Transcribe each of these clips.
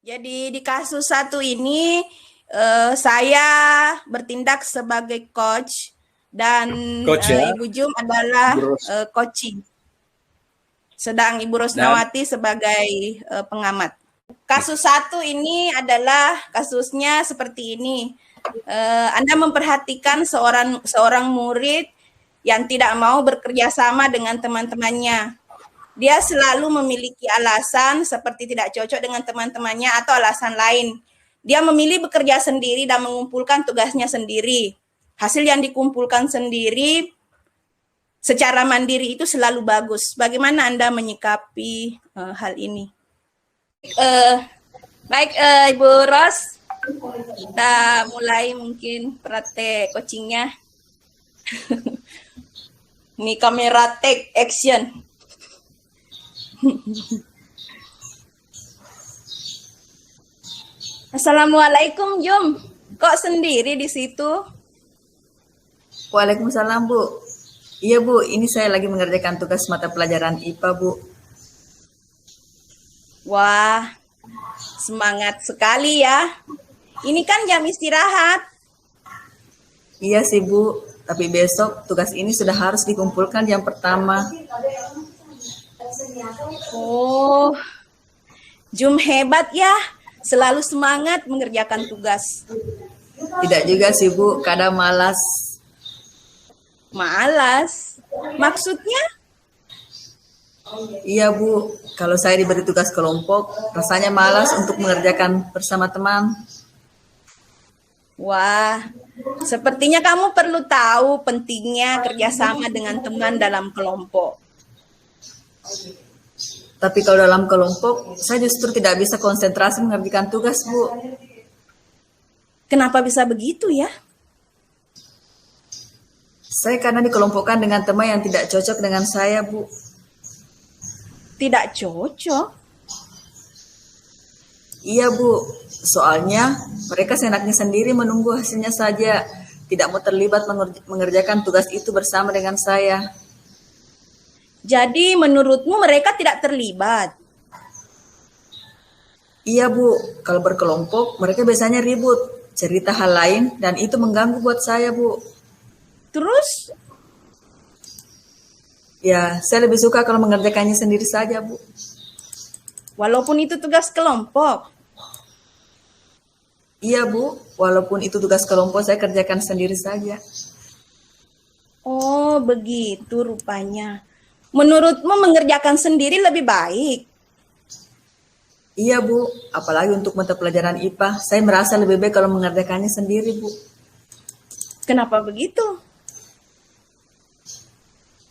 Jadi di kasus satu ini saya bertindak sebagai coach dan Coach ya, Ibu Jum adalah Ibu Ros. coaching. Sedang Ibu Dan Rosnawati sebagai pengamat. Kasus satu ini adalah kasusnya seperti ini. Anda memperhatikan seorang murid yang tidak mau bekerja sama dengan teman-temannya. Dia selalu memiliki alasan seperti tidak cocok dengan teman-temannya atau alasan lain. Dia memilih bekerja sendiri dan mengumpulkan tugasnya sendiri. Hasil yang dikumpulkan sendiri secara mandiri itu selalu bagus. Bagaimana Anda menyikapi hal ini? Baik, Ibu Ros, kita mulai mungkin praktek coachingnya. Ini kamera take action. Assalamualaikum, Jum. Kok sendiri di situ? Waalaikumsalam, Bu. Iya, Bu. Ini saya lagi mengerjakan tugas mata pelajaran IPA, Bu. Wah, semangat sekali ya. Ini kan jam istirahat. Iya sih, Bu. Tapi besok tugas ini sudah harus dikumpulkan jam pertama. Oh, Jum hebat ya. Selalu semangat mengerjakan tugas. Tidak juga sih, Bu. Kadang malas. Malas? Maksudnya? Iya, Bu. Kalau saya diberi tugas kelompok, rasanya malas untuk mengerjakan bersama teman. Wah, sepertinya kamu perlu tahu pentingnya kerjasama dengan teman dalam kelompok. Tapi kalau dalam kelompok, saya justru tidak bisa konsentrasi mengerjakan tugas, Bu. Kenapa bisa begitu ya? Saya karena dikelompokkan dengan teman yang tidak cocok dengan saya, Bu. Tidak cocok? Iya, Bu. Soalnya mereka seenaknya sendiri menunggu hasilnya saja. Tidak mau terlibat mengerjakan tugas itu bersama dengan saya. Jadi menurutmu mereka tidak terlibat? Iya, Bu. Kalau berkelompok, mereka biasanya ribut, cerita hal lain, dan itu mengganggu buat saya, Bu. Terus? Ya, saya lebih suka kalau mengerjakannya sendiri saja, Bu. Walaupun itu tugas kelompok? Iya, Bu. Walaupun itu tugas kelompok, saya kerjakan sendiri saja. Oh, begitu rupanya. Menurutmu mengerjakan sendiri lebih baik? Iya, Bu. Apalagi untuk mata pelajaran IPA, saya merasa lebih baik kalau mengerjakannya sendiri, Bu. Kenapa begitu?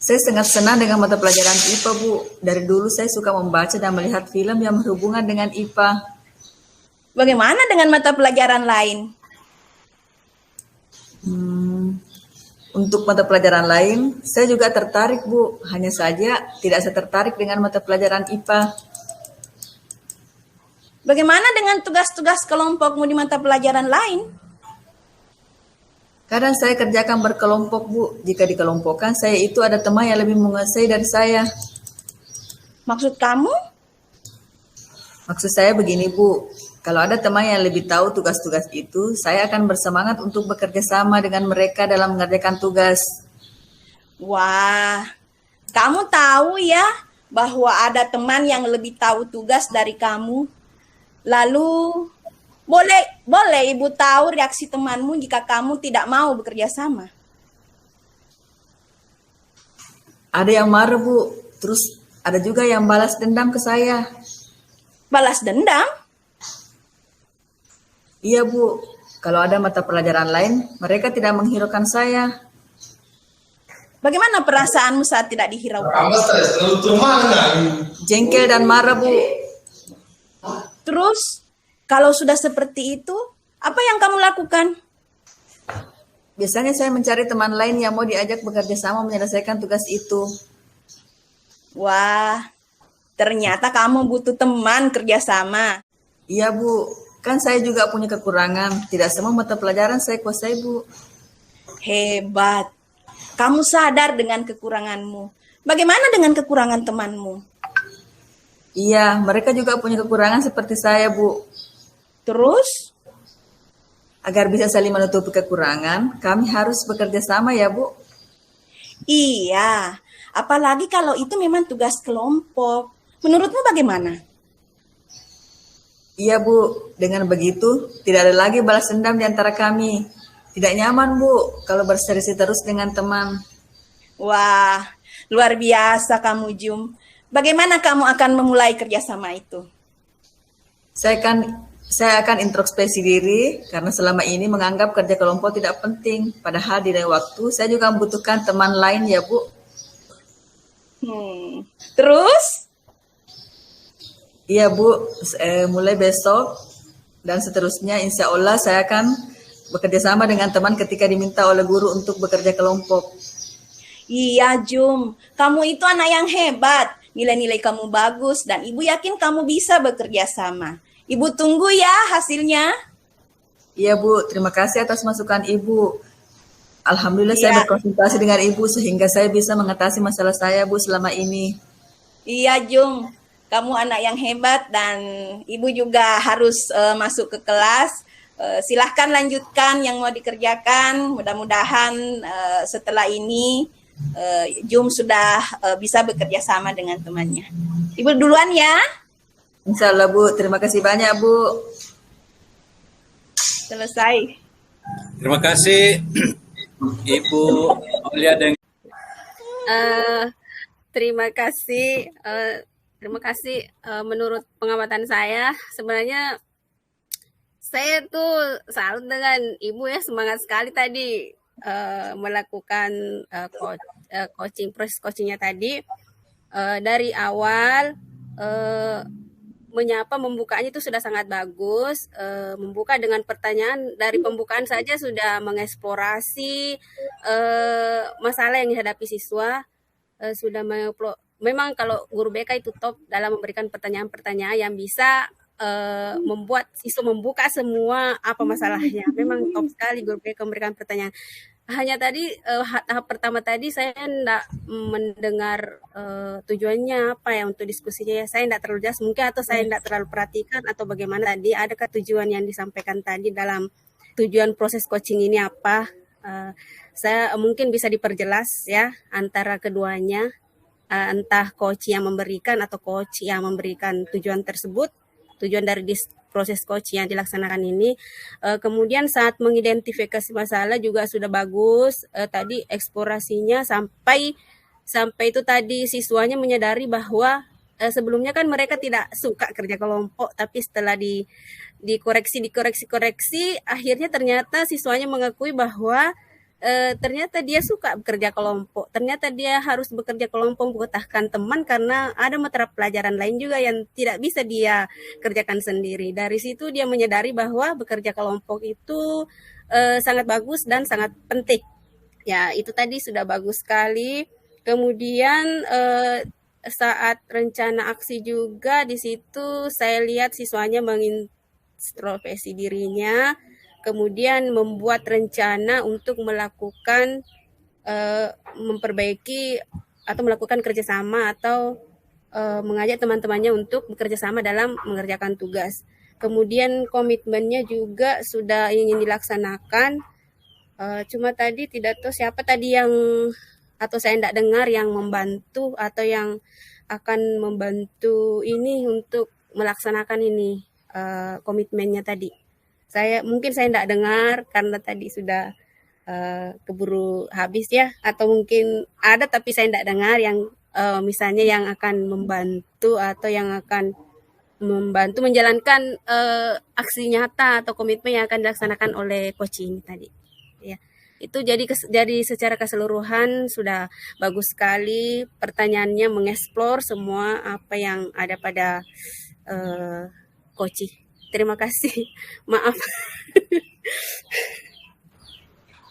Saya sangat senang dengan mata pelajaran IPA, Bu. Dari dulu saya suka membaca dan melihat film yang berhubungan dengan IPA. Bagaimana dengan mata pelajaran lain? Untuk mata pelajaran lain, saya juga tertarik, Bu. Hanya saja tidak saya tertarik dengan mata pelajaran IPA. Bagaimana dengan tugas-tugas kelompokmu di mata pelajaran lain? Kadang saya kerjakan berkelompok, Bu. Jika dikelompokkan, saya itu ada teman yang lebih menguasai dari saya. Maksud kamu? Maksud saya begini, Bu. Kalau ada teman yang lebih tahu tugas-tugas itu, saya akan bersemangat untuk bekerja sama dengan mereka dalam mengerjakan tugas. Wah, kamu tahu ya bahwa ada teman yang lebih tahu tugas dari kamu. Lalu, boleh Ibu tahu reaksi temanmu jika kamu tidak mau bekerja sama? Ada yang marah, Bu. Terus ada juga yang balas dendam ke saya. Balas dendam? Iya, Bu. Kalau ada mata pelajaran lain, mereka tidak menghiraukan saya. Bagaimana perasaanmu saat tidak dihiraukan? Jengkel dan marah, Bu. Terus, kalau sudah seperti itu, apa yang kamu lakukan? Biasanya saya mencari teman lain yang mau diajak bekerja sama menyelesaikan tugas itu. Wah, ternyata kamu butuh teman kerjasama. Iya, Bu. Kan saya juga punya kekurangan. Tidak semua mata pelajaran saya kuasai, Bu. Hebat. Kamu sadar dengan kekuranganmu. Bagaimana dengan kekurangan temanmu? Iya, mereka juga punya kekurangan seperti saya, Bu. Terus? Agar bisa saling menutupi kekurangan, kami harus bekerja sama ya Bu. Iya, apalagi kalau itu memang tugas kelompok. Menurutmu bagaimana? Iya Bu, dengan begitu tidak ada lagi balas dendam di antara kami. Tidak nyaman Bu, kalau berselisih terus dengan teman. Wah, luar biasa kamu, Jum. Bagaimana kamu akan memulai kerjasama itu? Saya akan introspeksi diri karena selama ini menganggap kerja kelompok tidak penting. Padahal di lain waktu saya juga membutuhkan teman lain ya Bu. Terus? Iya Bu, mulai besok dan seterusnya insya Allah saya akan bekerja sama dengan teman ketika diminta oleh guru untuk bekerja kelompok. Iya, Jum. Kamu itu anak yang hebat. Nilai-nilai kamu bagus dan Ibu yakin kamu bisa bekerja sama. Ibu tunggu ya hasilnya. Iya Bu, terima kasih atas masukan Ibu. Alhamdulillah Iya. saya berkonsultasi dengan Ibu sehingga saya bisa mengatasi masalah saya Bu selama ini. Iya, Jung. Kamu anak yang hebat dan Ibu juga harus masuk ke kelas. Silahkan lanjutkan yang mau dikerjakan. Mudah-mudahan setelah ini Jum sudah bisa bekerja sama dengan temannya. Ibu duluan ya. Insya Allah Bu, terima kasih banyak Bu. Selesai. Terima kasih Ibu Aulia dan Terima kasih. Menurut pengamatan saya, sebenarnya saya tuh salut dengan Ibu ya, semangat sekali tadi melakukan proses coachingnya tadi. Dari awal membukanya itu sudah sangat bagus. Membuka dengan pertanyaan, dari pembukaan saja sudah mengeksplorasi masalah yang dihadapi siswa. Memang kalau guru BK itu top dalam memberikan pertanyaan-pertanyaan yang bisa membuat siswa membuka semua apa masalahnya. Memang top sekali guru BK memberikan pertanyaan. Hanya tadi tahap pertama tadi saya tidak mendengar tujuannya apa ya untuk diskusinya. Saya tidak terlalu jelas mungkin, atau saya tidak terlalu perhatikan atau bagaimana tadi. Adakah tujuan yang disampaikan tadi dalam tujuan proses coaching ini apa? Saya mungkin bisa diperjelas ya antara keduanya, entah coach yang memberikan atau coach yang memberikan tujuan tersebut, tujuan dari proses coach yang dilaksanakan ini. Kemudian saat mengidentifikasi masalah juga sudah bagus. Tadi eksplorasinya sampai itu tadi siswanya menyadari bahwa sebelumnya kan mereka tidak suka kerja kelompok, tapi setelah dikoreksi akhirnya ternyata siswanya mengakui bahwa ternyata dia suka bekerja kelompok, ternyata dia harus bekerja kelompok membutuhkan teman karena ada mata pelajaran lain juga yang tidak bisa dia kerjakan sendiri. Dari situ dia menyadari bahwa bekerja kelompok itu sangat bagus dan sangat penting. Ya, itu tadi sudah bagus sekali. Kemudian saat rencana aksi juga di situ saya lihat siswanya mengintrospeksi dirinya, kemudian membuat rencana untuk melakukan memperbaiki atau melakukan kerjasama atau mengajak teman-temannya untuk bekerja sama dalam mengerjakan tugas. Kemudian komitmennya juga sudah ingin dilaksanakan. Cuma tadi tidak tahu siapa tadi yang, atau saya tidak dengar yang membantu atau yang akan membantu ini untuk melaksanakan ini komitmennya tadi. Saya tidak dengar karena tadi sudah keburu habis ya, atau mungkin ada tapi saya tidak dengar yang misalnya yang akan membantu atau yang akan membantu menjalankan aksi nyata atau komitmen yang akan dilaksanakan oleh coach ini tadi. Ya, itu jadi secara keseluruhan sudah bagus sekali. Pertanyaannya mengeksplor semua apa yang ada pada coach. Terima kasih. Maaf.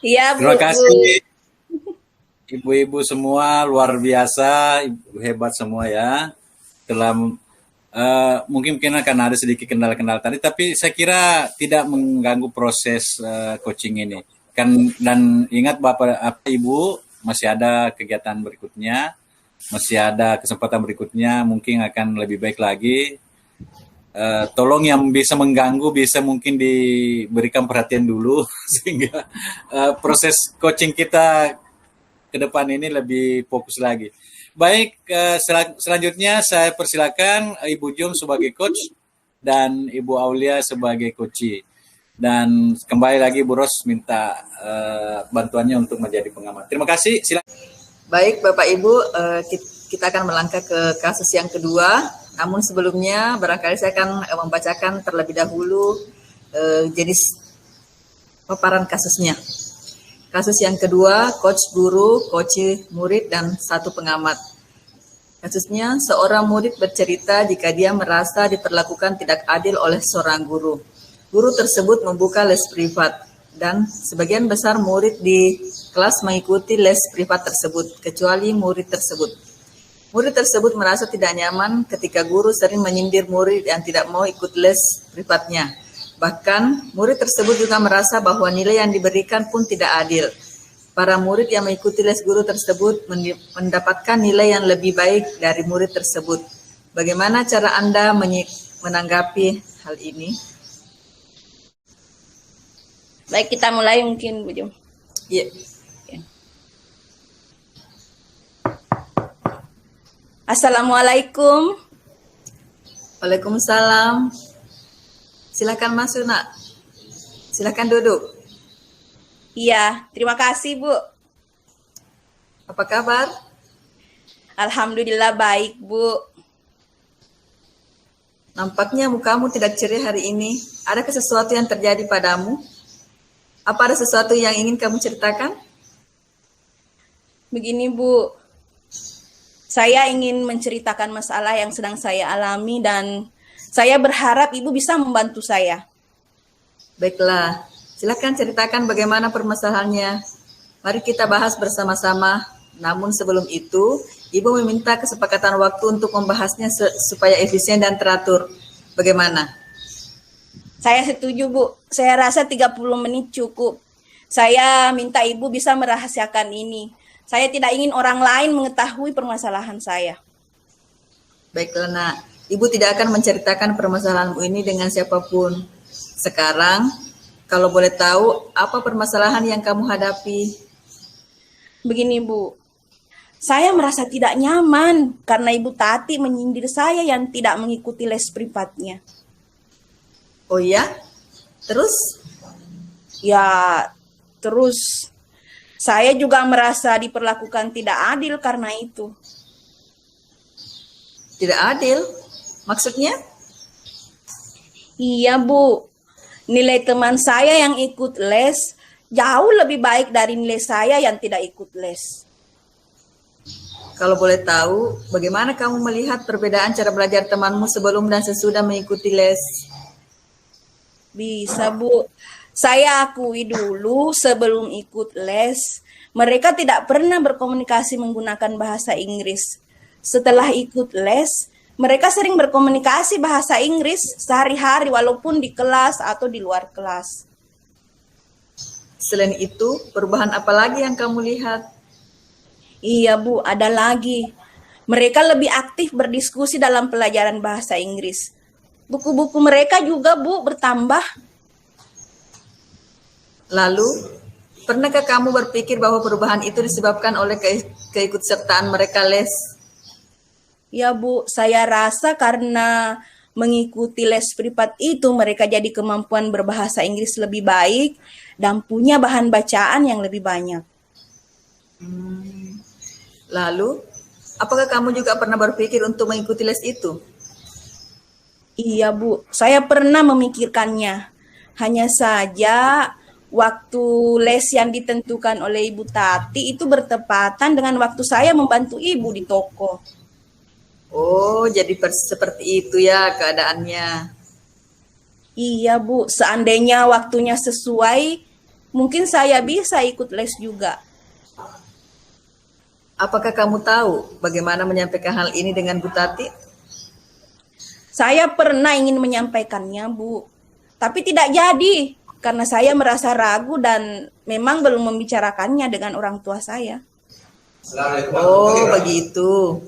Iya, Bu. terima kasih ibu-ibu semua, luar biasa, ibu hebat semua ya. Telah mungkin akan ada sedikit kendala-kendala tadi, tapi saya kira tidak mengganggu proses coaching ini. Dan ingat Bapak Ibu, masih ada kegiatan berikutnya, masih ada kesempatan berikutnya, mungkin akan lebih baik lagi. tolong yang bisa mengganggu bisa mungkin diberikan perhatian dulu sehingga proses coaching kita ke depan ini lebih fokus lagi. Baik, selanjutnya saya persilakan Ibu Jum sebagai coach dan Ibu Aulia sebagai coachee. Dan kembali lagi Bu Ros minta bantuannya untuk menjadi pengamat. Terima kasih. Silakan. Baik Bapak Ibu, kita akan melangkah ke kasus yang kedua. Namun sebelumnya barangkali saya akan membacakan terlebih dahulu jenis paparan kasusnya. Kasus yang kedua, coach guru, coach murid, dan satu pengamat. Kasusnya, seorang murid bercerita jika dia merasa diperlakukan tidak adil oleh seorang guru. Guru tersebut membuka les privat, dan sebagian besar murid di kelas mengikuti les privat tersebut, kecuali murid tersebut. Murid tersebut merasa tidak nyaman ketika guru sering menyindir murid yang tidak mau ikut les privatnya. Bahkan, murid tersebut juga merasa bahwa nilai yang diberikan pun tidak adil. Para murid yang mengikuti les guru tersebut mendapatkan nilai yang lebih baik dari murid tersebut. Bagaimana cara Anda menanggapi hal ini? Baik, kita mulai mungkin, Bu Jum. Iya. Assalamualaikum. Waalaikumsalam. Silakan masuk, Nak. Silakan duduk. Iya, terima kasih, Bu. Apa kabar? Alhamdulillah baik, Bu. Nampaknya mukamu tidak ceria hari ini. Adakah sesuatu yang terjadi padamu? Apa ada sesuatu yang ingin kamu ceritakan? Begini, Bu. Saya ingin menceritakan masalah yang sedang saya alami dan saya berharap Ibu bisa membantu saya. Baiklah, silakan ceritakan bagaimana permasalahannya. Mari kita bahas bersama-sama. Namun sebelum itu, Ibu meminta kesepakatan waktu untuk membahasnya supaya efisien dan teratur. Bagaimana? Saya setuju, Bu. Saya rasa 30 menit cukup. Saya minta Ibu bisa merahasiakan ini. Saya tidak ingin orang lain mengetahui permasalahan saya. Baiklah, Nak. Ibu tidak akan menceritakan permasalahanmu ini dengan siapapun. Sekarang, kalau boleh tahu, apa permasalahan yang kamu hadapi? Begini, Bu. Saya merasa tidak nyaman karena Ibu Tati menyindir saya yang tidak mengikuti les privatnya. Oh ya? Terus? Ya, terus saya juga merasa diperlakukan tidak adil karena itu. Tidak adil? Maksudnya? Iya, Bu. Nilai teman saya yang ikut les jauh lebih baik dari nilai saya yang tidak ikut les. Kalau boleh tahu, bagaimana kamu melihat perbedaan cara belajar temanmu sebelum dan sesudah mengikuti les? Bisa, Bu. Saya akui dulu sebelum ikut les, mereka tidak pernah berkomunikasi menggunakan bahasa Inggris. Setelah ikut les, mereka sering berkomunikasi bahasa Inggris sehari-hari walaupun di kelas atau di luar kelas. Selain itu, perubahan apa lagi yang kamu lihat? Iya, Bu, ada lagi. Mereka lebih aktif berdiskusi dalam pelajaran bahasa Inggris. Buku-buku mereka juga, Bu, bertambah. Lalu, pernahkah kamu berpikir bahwa perubahan itu disebabkan oleh keikutsertaan mereka les? Ya, Bu, saya rasa karena mengikuti les privat itu mereka jadi kemampuan berbahasa Inggris lebih baik dan punya bahan bacaan yang lebih banyak. Lalu, apakah kamu juga pernah berpikir untuk mengikuti les itu? Iya, Bu, saya pernah memikirkannya. Hanya saja waktu les yang ditentukan oleh Ibu Tati itu bertepatan dengan waktu saya membantu Ibu di toko. Oh, jadi seperti itu ya keadaannya. Iya, Bu, seandainya waktunya sesuai, mungkin saya bisa ikut les juga. Apakah kamu tahu bagaimana menyampaikan hal ini dengan Bu Tati? Saya pernah ingin menyampaikannya, Bu, tapi tidak jadi karena saya merasa ragu dan memang belum membicarakannya dengan orang tua saya. Oh, begitu.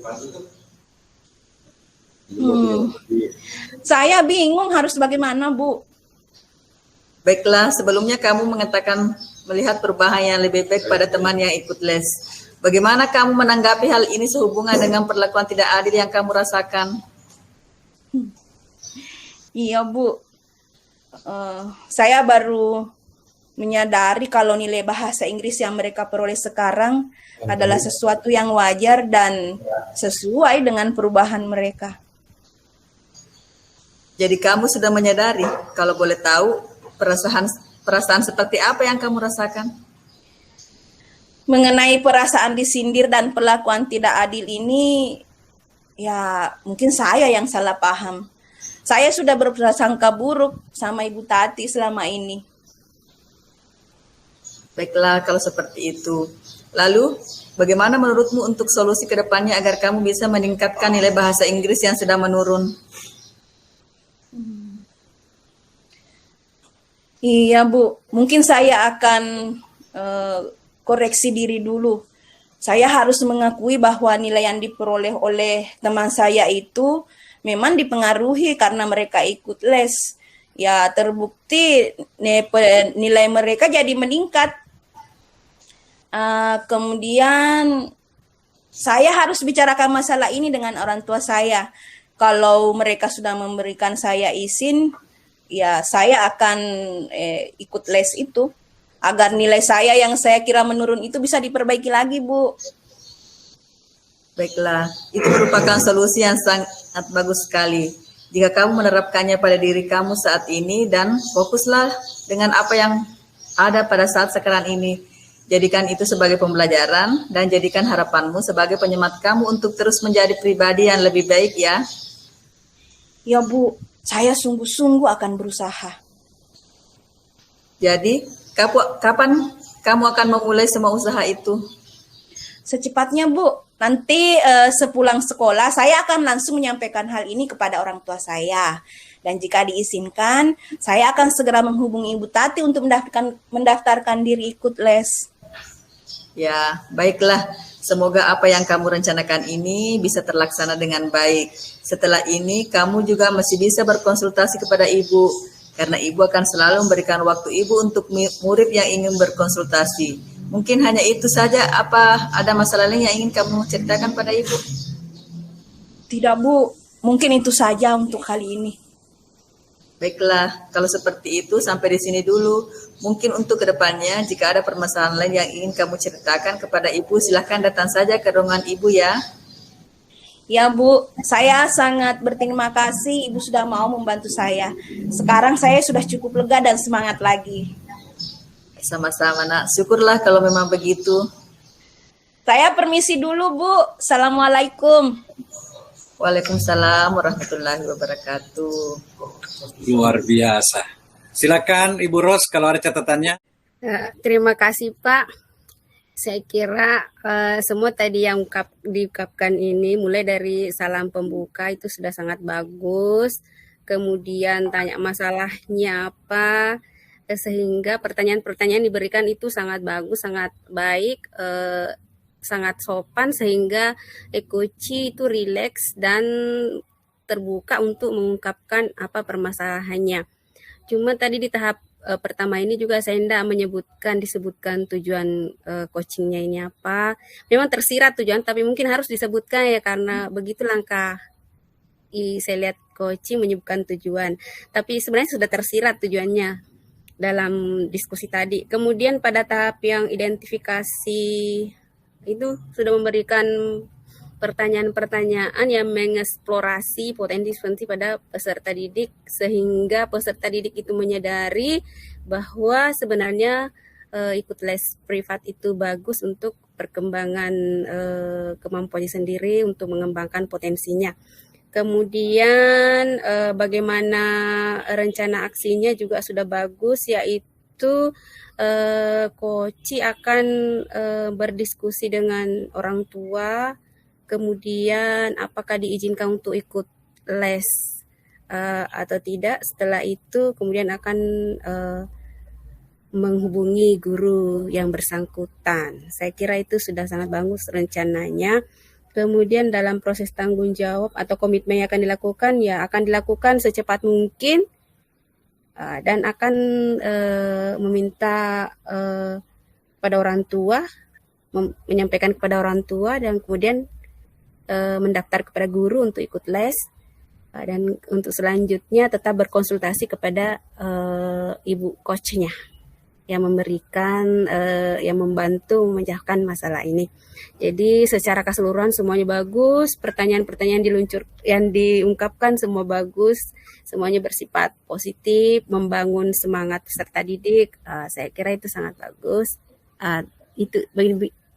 Saya bingung harus bagaimana, Bu. Baiklah, sebelumnya kamu mengatakan melihat perubahan yang lebih baik pada teman yang ikut les. Bagaimana kamu menanggapi hal ini sehubungan dengan perlakuan tidak adil yang kamu rasakan? Iya, Bu. Saya baru menyadari kalau nilai bahasa Inggris yang mereka peroleh sekarang adalah sesuatu yang wajar dan sesuai dengan perubahan mereka. Jadi kamu sudah menyadari, kalau boleh tahu, perasaan seperti apa yang kamu rasakan? Mengenai perasaan disindir dan perlakuan tidak adil ini, ya mungkin saya yang salah paham. Saya sudah berprasangka buruk sama Ibu Tati selama ini. Baiklah, kalau seperti itu. Lalu, bagaimana menurutmu untuk solusi ke depannya agar kamu bisa meningkatkan nilai bahasa Inggris yang sedang menurun? Iya, Bu. Mungkin saya akan koreksi diri dulu. Saya harus mengakui bahwa nilai yang diperoleh oleh teman saya itu memang dipengaruhi karena mereka ikut les. Ya, terbukti nilai mereka jadi meningkat. Kemudian saya harus bicarakan masalah ini dengan orang tua saya. Kalau mereka sudah memberikan saya izin, ya saya akan ikut les itu agar nilai saya yang saya kira menurun itu bisa diperbaiki lagi, Bu. Baiklah, itu merupakan solusi yang sangat bagus sekali. Jika kamu menerapkannya pada diri kamu saat ini dan fokuslah dengan apa yang ada pada saat sekarang ini. Jadikan itu sebagai pembelajaran dan jadikan harapanmu sebagai penyemangat kamu untuk terus menjadi pribadi yang lebih baik ya. Ya, Bu, saya sungguh-sungguh akan berusaha. Jadi, kapan kamu akan memulai semua usaha itu? Secepatnya, Bu. Nanti sepulang sekolah, saya akan langsung menyampaikan hal ini kepada orang tua saya. Dan jika diizinkan, saya akan segera menghubungi Ibu Tati untuk mendaftarkan diri ikut les. Ya, baiklah. Semoga apa yang kamu rencanakan ini bisa terlaksana dengan baik. Setelah ini, kamu juga masih bisa berkonsultasi kepada ibu, karena ibu akan selalu memberikan waktu ibu untuk murid yang ingin berkonsultasi. Mungkin hanya itu saja. Apa ada masalah lain yang ingin kamu ceritakan pada ibu? Tidak, Bu. Mungkin itu saja untuk kali ini. Baiklah, kalau seperti itu sampai di sini dulu. Mungkin untuk kedepannya, jika ada permasalahan lain yang ingin kamu ceritakan kepada ibu, silahkan datang saja ke ruangan ibu ya. Ya, Bu, saya sangat berterima kasih Ibu sudah mau membantu saya. Sekarang saya sudah cukup lega dan semangat lagi. Sama-sama nak, syukurlah kalau memang begitu. Saya permisi dulu, Bu. Assalamualaikum. Waalaikumsalam warahmatullahi wabarakatuh. Luar biasa. Silakan Ibu Ros kalau ada catatannya. Terima kasih Pak. Saya kira semua tadi yang diungkapkan ini, mulai dari salam pembuka itu sudah sangat bagus. Kemudian tanya masalahnya apa, sehingga pertanyaan-pertanyaan diberikan itu sangat bagus, sangat baik, sangat sopan, sehingga Koci itu rileks dan terbuka untuk mengungkapkan apa permasalahannya. Cuma tadi di tahap pertama ini juga saya tidak disebutkan tujuan coachingnya ini apa. Memang tersirat tujuan, tapi mungkin harus disebutkan ya, karena begitu langkah saya lihat coaching menyebutkan tujuan. Tapi sebenarnya sudah tersirat tujuannya dalam diskusi tadi. Kemudian pada tahap yang identifikasi itu sudah memberikan pertanyaan-pertanyaan yang mengeksplorasi potensi-potensi pada peserta didik, sehingga peserta didik itu menyadari bahwa sebenarnya ikut les privat itu bagus untuk perkembangan kemampuannya sendiri untuk mengembangkan potensinya. Kemudian bagaimana rencana aksinya juga sudah bagus, yaitu Koci akan berdiskusi dengan orang tua. Kemudian apakah diizinkan untuk ikut les atau tidak. Setelah itu kemudian akan menghubungi guru yang bersangkutan. Saya kira itu sudah sangat bagus rencananya. Kemudian dalam proses tanggung jawab atau komitmen yang akan dilakukan, ya akan dilakukan secepat mungkin, dan akan meminta kepada orang tua, menyampaikan kepada orang tua, dan kemudian mendaftar kepada guru untuk ikut les, dan untuk selanjutnya tetap berkonsultasi kepada ibu coachnya yang memberikan, yang membantu memecahkan masalah ini. Jadi secara keseluruhan semuanya bagus, pertanyaan-pertanyaan yang diungkapkan semua bagus, semuanya bersifat positif, membangun semangat peserta didik. Saya kira itu sangat bagus. Itu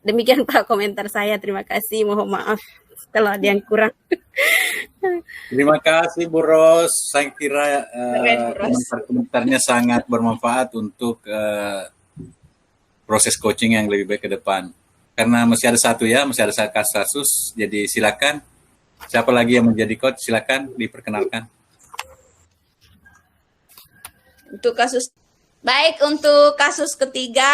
demikian Pak komentar saya. Terima kasih. Mohon maaf kalau ada yang kurang. Terima kasih Bu Ros. Saya kira komentar-komentarnya sangat bermanfaat untuk proses coaching yang lebih baik ke depan. Karena masih ada satu ya, masih ada kasus. Jadi silakan. Siapa lagi yang menjadi coach? Silakan diperkenalkan. Untuk kasus ketiga,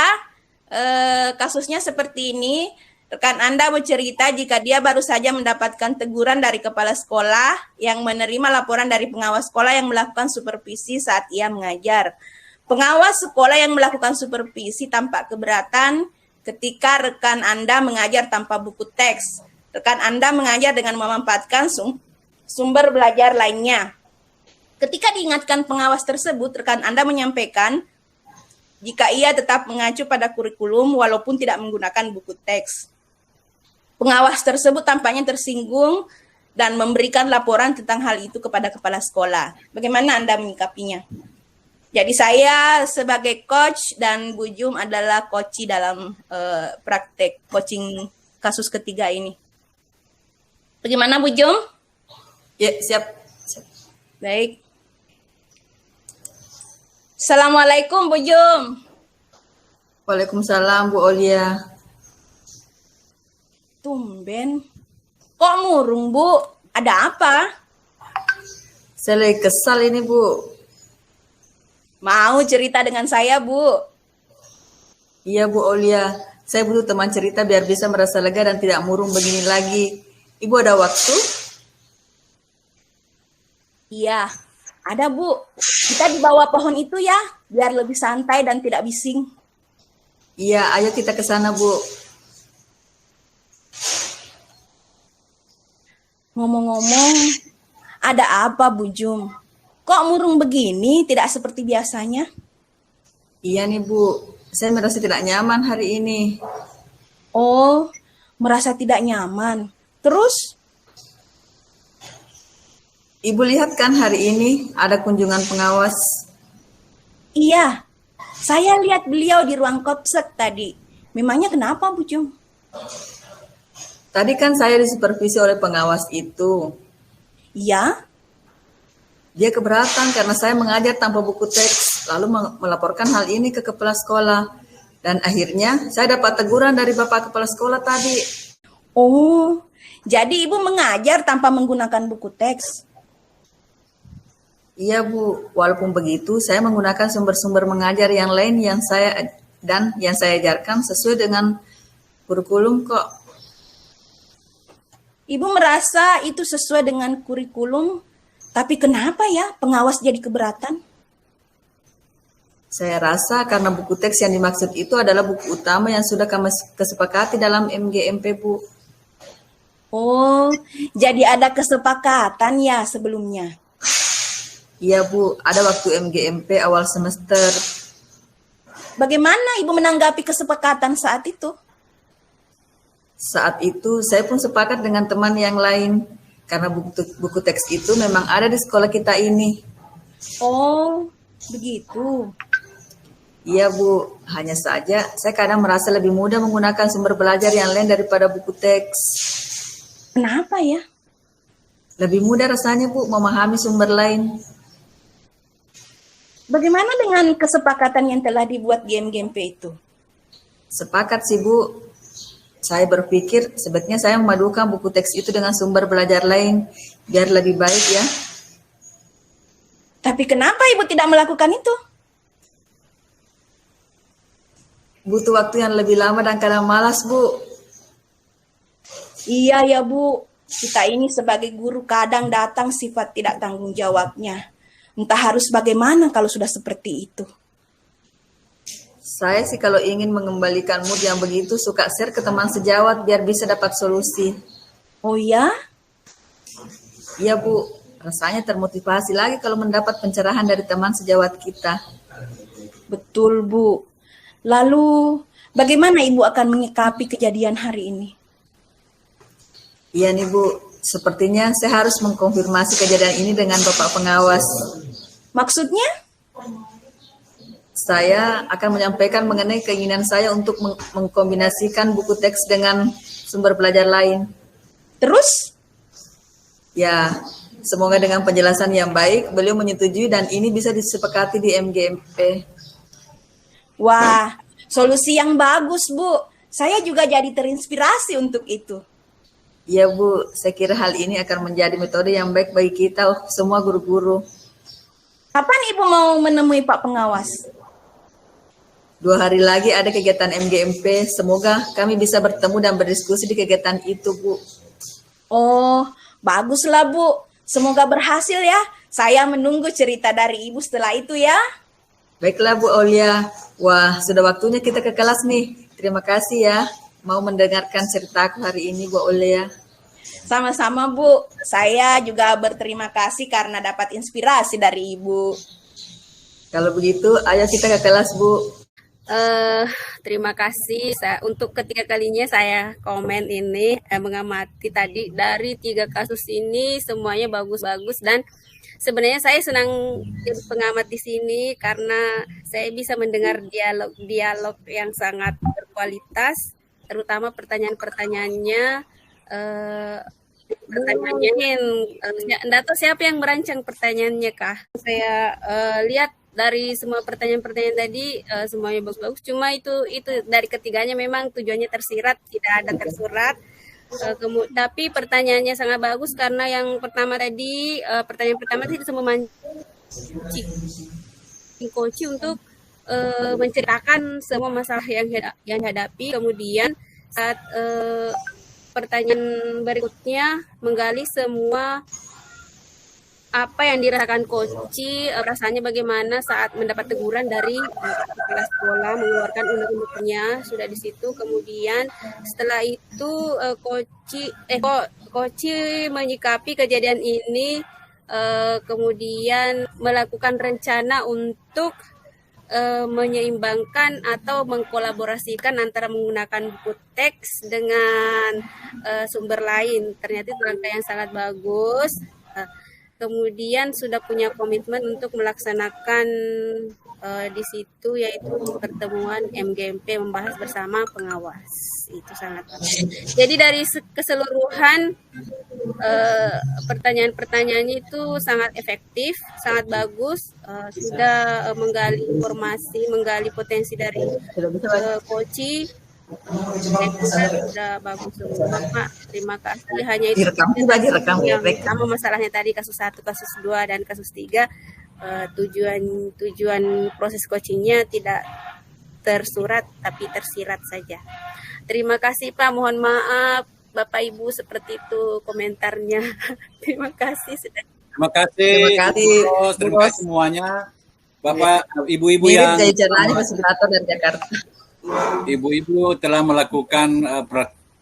kasusnya seperti ini. Rekan Anda bercerita jika dia baru saja mendapatkan teguran dari kepala sekolah yang menerima laporan dari pengawas sekolah yang melakukan supervisi saat ia mengajar. Pengawas sekolah yang melakukan supervisi tampak keberatan ketika rekan Anda mengajar tanpa buku teks. Rekan Anda mengajar dengan memanfaatkan sumber belajar lainnya. Ketika diingatkan pengawas tersebut, rekan Anda menyampaikan jika ia tetap mengacu pada kurikulum walaupun tidak menggunakan buku teks. Pengawas tersebut tampaknya tersinggung dan memberikan laporan tentang hal itu kepada kepala sekolah. Bagaimana Anda menyikapinya? Jadi saya sebagai coach dan Bu Jum adalah coach dalam praktek coaching kasus ketiga ini. Bagaimana Bu Jum? Ya, siap. Baik. Assalamualaikum Bu Jum. Waalaikumsalam Bu Olia. Tumben. Kok murung Bu? Ada apa? Saya lagi kesal ini Bu. Mau cerita dengan saya Bu? Iya Bu Olia. Saya butuh teman cerita biar bisa merasa lega dan tidak murung begini lagi. Ibu ada waktu? Iya, ada Bu. Kita di bawah pohon itu ya, biar lebih santai dan tidak bising. Iya, ayo kita ke sana Bu. Ngomong-ngomong, ada apa Bu Jum? Kok murung begini, tidak seperti biasanya? Iya nih Bu, saya merasa tidak nyaman hari ini. Oh, merasa tidak nyaman. Terus? Ibu lihat kan hari ini ada kunjungan pengawas. Iya, saya lihat beliau di ruang kopsek tadi. Memangnya kenapa Bu Jum? Tadi kan saya disupervisi oleh pengawas itu. Iya? Dia keberatan karena saya mengajar tanpa buku teks, lalu melaporkan hal ini ke kepala sekolah. Dan akhirnya saya dapat teguran dari Bapak Kepala Sekolah tadi. Oh, jadi Ibu mengajar tanpa menggunakan buku teks? Iya Bu, walaupun begitu saya menggunakan sumber-sumber mengajar yang lain yang saya ajarkan sesuai dengan kurikulum kok. Ibu merasa itu sesuai dengan kurikulum, tapi kenapa ya pengawas jadi keberatan? Saya rasa karena buku teks yang dimaksud itu adalah buku utama yang sudah kami kesepakati dalam MGMP, Bu. Oh, jadi ada kesepakatan ya sebelumnya? Iya, Bu. Ada waktu MGMP awal semester. Bagaimana Ibu menanggapi kesepakatan saat itu? Saat itu saya pun sepakat dengan teman yang lain karena buku teks itu memang ada di sekolah kita ini. Oh, begitu. Iya Bu, hanya saja saya kadang merasa lebih mudah menggunakan sumber belajar yang lain daripada buku teks. Kenapa ya? Lebih mudah rasanya Bu memahami sumber lain. Bagaimana dengan kesepakatan yang telah dibuat di MGMP itu? Sepakat sih Bu. Saya berpikir sebaiknya saya memadukan buku teks itu dengan sumber belajar lain biar lebih baik ya. Tapi kenapa Ibu tidak melakukan itu? Butuh waktu yang lebih lama dan kadang malas Bu. Iya ya Bu, kita ini sebagai guru kadang datang sifat tidak tanggung jawabnya. Entah harus bagaimana kalau sudah seperti itu. Saya sih kalau ingin mengembalikan mood yang begitu suka share ke teman sejawat biar bisa dapat solusi. Oh ya? Iya Bu, rasanya termotivasi lagi kalau mendapat pencerahan dari teman sejawat kita. Betul Bu. Lalu bagaimana Ibu akan menyikapi kejadian hari ini? Iya nih Bu, sepertinya saya harus mengkonfirmasi kejadian ini dengan Bapak Pengawas. Maksudnya? Saya akan menyampaikan mengenai keinginan saya untuk mengkombinasikan buku teks dengan sumber belajar lain. Terus? Ya, semoga dengan penjelasan yang baik, beliau menyetujui dan ini bisa disepakati di MGMP. Wah, solusi yang bagus Bu. Saya juga jadi terinspirasi untuk itu. Ya Bu, saya kira hal ini akan menjadi metode yang baik bagi kita semua guru-guru. Kapan Ibu mau menemui Pak Pengawas? 2 hari lagi ada kegiatan MGMP, semoga kami bisa bertemu dan berdiskusi di kegiatan itu Bu. Oh, baguslah Bu. Semoga berhasil ya. Saya menunggu cerita dari Ibu setelah itu ya. Baiklah Bu Aulia, wah sudah waktunya kita ke kelas nih. Terima kasih ya, mau mendengarkan ceritaku hari ini Bu Aulia. Sama-sama Bu. Saya juga berterima kasih karena dapat inspirasi dari Ibu. Kalau begitu, ayo kita ke kelas Bu. Terima kasih untuk ketiga kalinya saya komen ini mengamati tadi dari 3 kasus ini semuanya bagus-bagus dan sebenarnya saya senang jadi pengamat di sini karena saya bisa mendengar dialog yang sangat berkualitas, terutama pertanyaan-pertanyaannya. Pertanyaannya enggak tahu siapa yang merancang pertanyaannya kah? Saya lihat dari semua pertanyaan-pertanyaan tadi semuanya bagus-bagus. Cuma itu dari ketiganya memang tujuannya tersirat, tidak ada tersurat. Tapi pertanyaannya sangat bagus karena yang pertama tadi pertanyaan pertama itu memancing Koci untuk menceritakan semua masalah yang dihadapi. Kemudian saat pertanyaan berikutnya menggali semua apa yang dirasakan Koci, rasanya bagaimana saat mendapat teguran dari kepala sekolah mengeluarkan undang-undangnya sudah di situ. Kemudian setelah itu Koci menyikapi kejadian ini, kemudian melakukan rencana untuk menyeimbangkan atau mengkolaborasikan antara menggunakan buku teks dengan sumber lain. Ternyata itu langkah yang sangat bagus. Kemudian sudah punya komitmen untuk melaksanakan di situ yaitu pertemuan MGMP membahas bersama pengawas. Itu sangat bagus. Jadi dari keseluruhan pertanyaan-pertanyaannya itu sangat efektif, sangat bagus, sudah menggali informasi, menggali potensi dari Koci. Sudah bagus semua Pak. Terima kasih. Hanya itu yang sama masalahnya tadi kasus 1, kasus 2 dan kasus 3. Tujuan proses coachingnya tidak tersurat tapi tersirat saja. Terima kasih Pak. Mohon maaf Bapak Ibu seperti itu komentarnya. Terima kasih sudah. Terima kasih. Terima kasih semuanya. Bapak, ibu-ibu yang fasilitator dari Jakarta. Ibu-ibu telah melakukan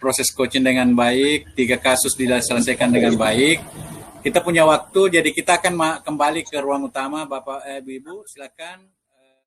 proses coaching dengan baik, 3 kasus diselesaikan dengan baik. Kita punya waktu, jadi kita akan kembali ke ruang utama. Bapak, ibu-ibu, silakan.